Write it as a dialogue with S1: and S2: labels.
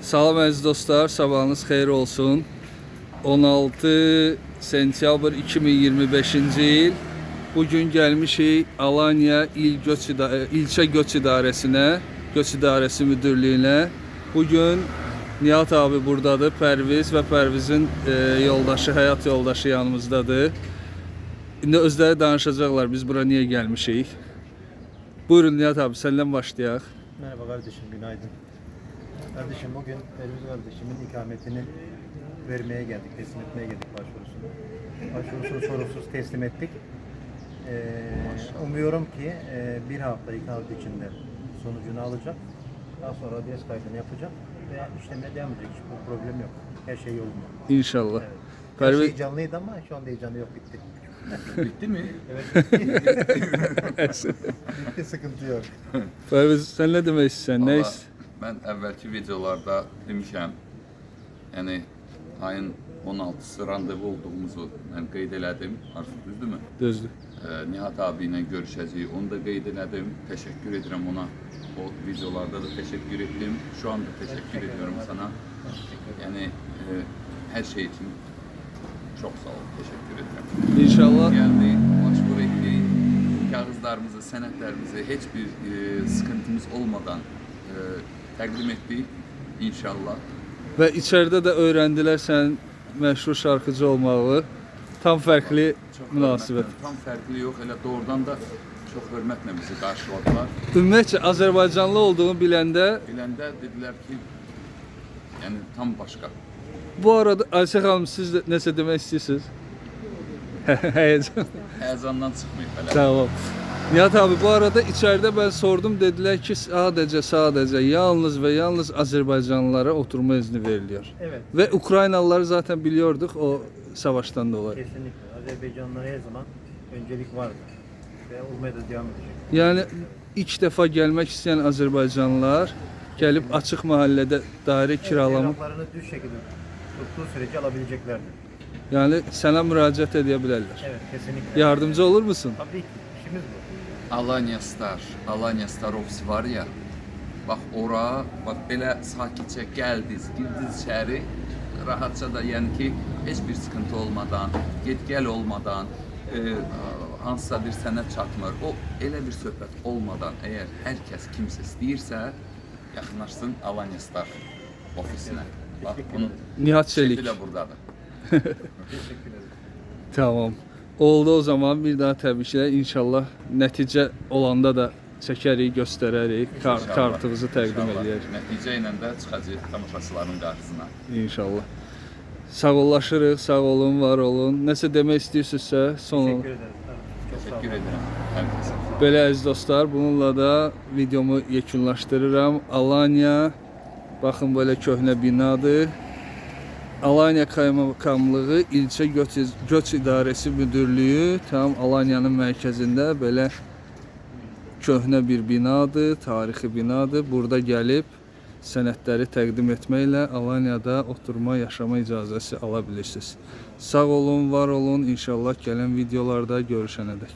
S1: Salam əziz dostlar, sabahınız xeyir olsun. 16 sentyabr 2025-ci il. Bugün gəlmişik Alanya İlçə Göç İdarəsinə, Göç İdarəsi Müdürlüyünə. Bugün Nihat abi buradadır, Pərviz və Pərvizin yoldaşı, həyat yoldaşı yanımızdadır. İndi özləri danışacaqlar, biz bura niyə gəlmişik. Buyurun Nihat abi, səndən başlayaq.
S2: Merhaba kardeşim, günaydın. Kardeşim bugün Pərviz kardeşimin ikametini vermeye geldik, teslim etmeye geldik başvurusunu. Başvurusunu sorunsuz teslim ettik. Umuyorum ki bir hafta, 2 hafta içinde sonucunu alacak. Daha sonra adres kaydını yapacak ve işlemine devam edecek. Hiç bu problem yok. Her şey yolunda.
S1: İnşallah.
S2: Evet. Her
S1: Pərviz...
S2: şey canlıydı ama şu anda heyecanı yok, bitti.
S3: Bitti mi?
S2: Evet, bitti. Bitti, sıkıntı yok.
S1: Pərviz, sən nə demək istəyirsən? Nə
S3: Valla mən əvvəlki videolarda demişəm, yəni ayın 16-sı randevu olduğumuzu mən qeyd elədim. Artıq düzdürmü?
S1: Düzdür.
S3: Nihat abi ilə görüşəcəyik, onu da qeyd elədim. Təşəkkür edirəm ona. O videolarda da təşəkkür etdim. Şu anda təşəkkür ediyorum sana. Yəni hər şey için çok sağ ol, teşekkür ederim.
S1: İnşallah.
S3: Geldi, başvuru ettik, kağızlarımızı, senetlerimizi hiçbir sıkıntımız olmadan təqdim etdik inşallah.
S1: Və içəridə də öyrəndilər sən məşhur şarkıcı olmağı. Tam fərqli münasibət.
S3: Tam fərqli yox, elə doğrudan da çox hörmətlə bizi qarşıladılar.
S1: Ümumiyyətcə Azərbaycanlı olduğunu biləndə
S3: Dedilər ki, yəni tam başqa.
S1: bu arada Ayşə xanım siz də nəsə demək istəyirsiniz? Həyəcan.
S3: Həyəcandan çıxmayıb hələ.
S1: Tamam. Nihat abi bu arada içeride ben sordum, dediler ki sadece yalnız ve yalnız Azerbaycanlılara oturma izni veriliyor.
S2: Evet.
S1: Ve Ukraynalıları zaten biliyorduk o savaştan dolayı.
S2: Kesinlikle. Azerbaycanlılara her zaman öncelik vardı. Ve olmaya da devam edecek.
S1: Yani ilk defa gelmek isteyen Azerbaycanlılar gelip açık mahallede daire kiralamak,
S2: Evraklarını düz şekilde tuttuğu sürece alabileceklerdir.
S1: yani sana müracaat edebilirler.
S2: Evet, kesinlikle.
S1: Yardımcı olur musun?
S2: Tabii ki. İşimiz bu.
S3: Alanya Star, Alanya Star ofisi var ya, bax ora, bax belə sakitcə gəldiniz, girdiniz içəri, rahatça da yəni ki, heç bir sıkıntı olmadan, get-gəl olmadan, hansısa bir sənət çatmır, o elə bir söhbət olmadan, əgər hər kəs kimsə istəyirsə, yaxınlaşsın Alanya Star ofisinə. Bax, bunun
S1: Nihat Çelik.
S3: şefi də buradadır.
S2: Teşekkür ederim.
S1: Tamam. Oldu o zaman, bir daha təbriklər. İnşallah nəticə olanda da çəkərik, göstərərik, kartımızı təqdim
S3: İnşallah.
S1: edərik.
S3: Nəticə ilə də çıxacağıq tamaşaçıların qarşısına.
S1: İnşallah. Sağollaşırıq, sağ olun, var olun. Nəsə demək istəyirsinizsə, son
S2: Teşekkür ederim. Çok sağ
S3: Təşəkkür
S2: olun.
S3: edirəm hər kəsə.
S1: Belə əziz dostlar, bununla da videomu yekunlaşdırıram. Alanya, baxın belə köhnə binadır. Alanya Kaymakamlığı İlçə Göç İdarəsi Müdürlüyü tam Alanyanın mərkəzində belə köhnə bir binadır, tarixi binadır. Burada gəlib sənədləri təqdim etməklə Alanyada oturma, yaşama icazəsi ala bilirsiniz. Sağ olun, var olun. İnşallah gələn videolarda görüşənədək.